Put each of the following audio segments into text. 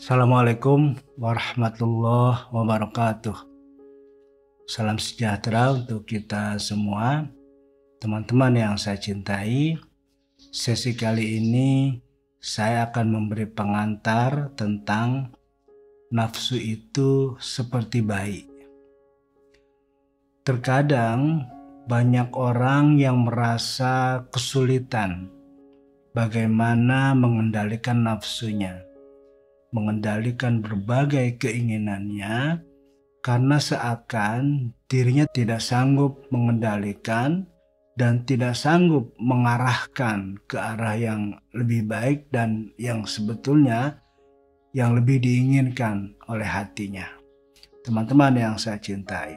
Assalamualaikum warahmatullahi wabarakatuh. Salam sejahtera untuk kita semua, teman-teman yang saya cintai. Sesi kali ini saya akan memberi pengantar tentang nafsu itu seperti bayi. Terkadang banyak orang yang merasa kesulitan bagaimana mengendalikan nafsunya, mengendalikan berbagai keinginannya, karena seakan dirinya tidak sanggup mengendalikan dan tidak sanggup mengarahkan ke arah yang lebih baik dan yang sebetulnya yang lebih diinginkan oleh hatinya. Teman-teman yang saya cintai,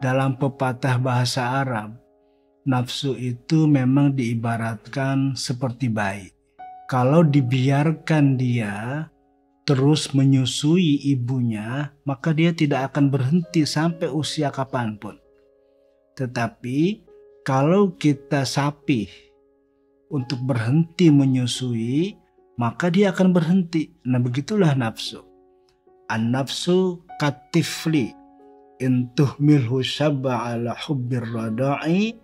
dalam pepatah bahasa Arab, nafsu itu memang diibaratkan seperti bayi. Kalau dibiarkan dia terus menyusui ibunya, maka dia tidak akan berhenti sampai usia kapanpun. Tetapi kalau kita sapih untuk berhenti menyusui, maka dia akan berhenti. Nah, begitulah nafsu. An-nafsu katifli in tuhmilhu syab'a ala hubbir rada'i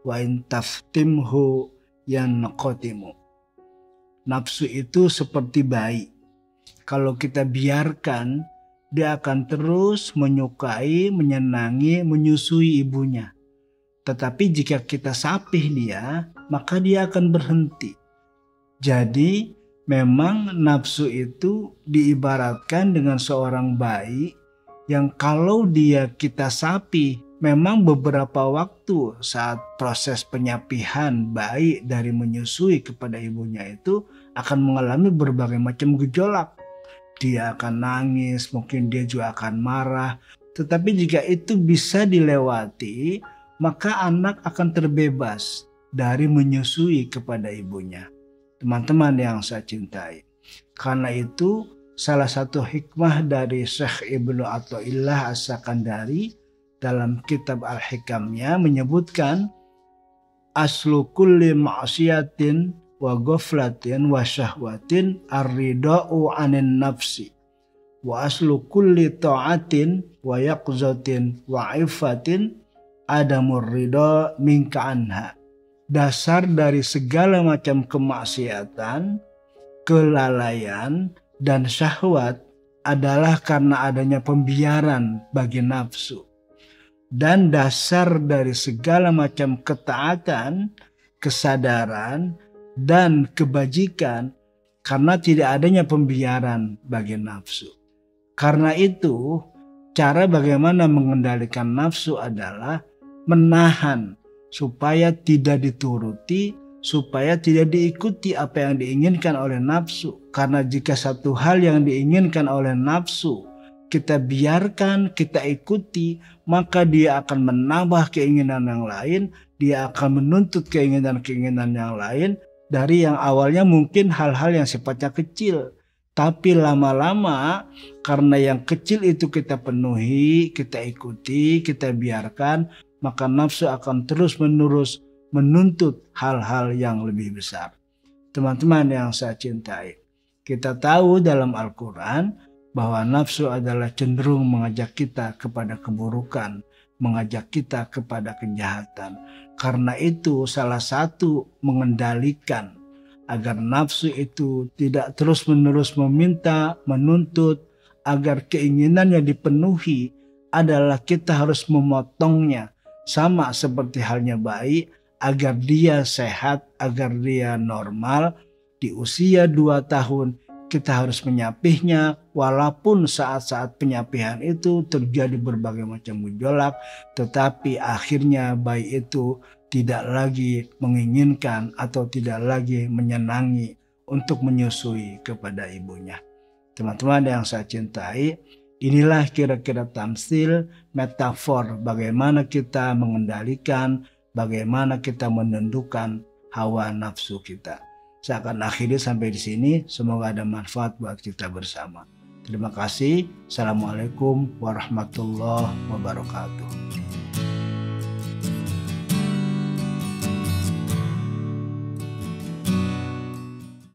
wa in taftimhu yanqatimu. Nafsu itu seperti bayi. Kalau kita biarkan, dia akan terus menyukai, menyenangi, menyusui ibunya. Tetapi jika kita sapih dia, maka dia akan berhenti. Jadi memang nafsu itu diibaratkan dengan seorang bayi yang kalau dia kita sapih, memang beberapa waktu saat proses penyapihan bayi dari menyusui kepada ibunya itu akan mengalami berbagai macam gejolak. Dia akan nangis, mungkin dia juga akan marah. Tetapi jika itu bisa dilewati, maka anak akan terbebas dari menyusui kepada ibunya. Teman-teman yang saya cintai, karena itu salah satu hikmah dari Syekh Ibnu Athaillah As-Sakandari dalam kitab Al-Hikamnya menyebutkan aslu kulli ma'siyatin wa ghaflatin wa syahwatin ar-rida'u 'anin nafsi wa aslu kulli ta'atin wa yaqzatin wa 'iffatin adamur ridha minka anha. Dasar dari segala macam kemaksiatan, kelalaian dan syahwat adalah karena adanya pembiaran bagi nafsu. Dan dasar dari segala macam ketaatan, kesadaran, dan kebajikan karena tidak adanya pembiaran bagi nafsu. Karena itu, cara bagaimana mengendalikan nafsu adalah menahan supaya tidak dituruti, supaya tidak diikuti apa yang diinginkan oleh nafsu. Karena jika satu hal yang diinginkan oleh nafsu kita biarkan, kita ikuti, maka dia akan menambah keinginan yang lain, dia akan menuntut keinginan-keinginan yang lain dari yang awalnya mungkin hal-hal yang sifatnya kecil. Tapi lama-lama karena yang kecil itu kita penuhi, kita ikuti, kita biarkan, maka nafsu akan terus-menerus menuntut hal-hal yang lebih besar. Teman-teman yang saya cintai, kita tahu dalam Al-Quran bahwa nafsu adalah cenderung mengajak kita kepada keburukan, mengajak kita kepada kejahatan. Karena itu salah satu mengendalikan agar nafsu itu tidak terus-menerus meminta, menuntut, agar keinginannya dipenuhi adalah kita harus memotongnya. Sama seperti halnya bayi, agar dia sehat, agar dia normal. Di usia 2 tahun kita harus menyapihnya, walaupun saat-saat penyapihan itu terjadi berbagai macam gejolak, tetapi akhirnya bayi itu tidak lagi menginginkan atau tidak lagi menyenangi untuk menyusui kepada ibunya. Teman-teman yang saya cintai, inilah kira-kira tamsil, metafor bagaimana kita mengendalikan, bagaimana kita menundukkan hawa nafsu kita. Saya akan akhiri sampai di sini. Semoga ada manfaat buat kita bersama. Terima kasih. Assalamualaikum warahmatullahi wabarakatuh.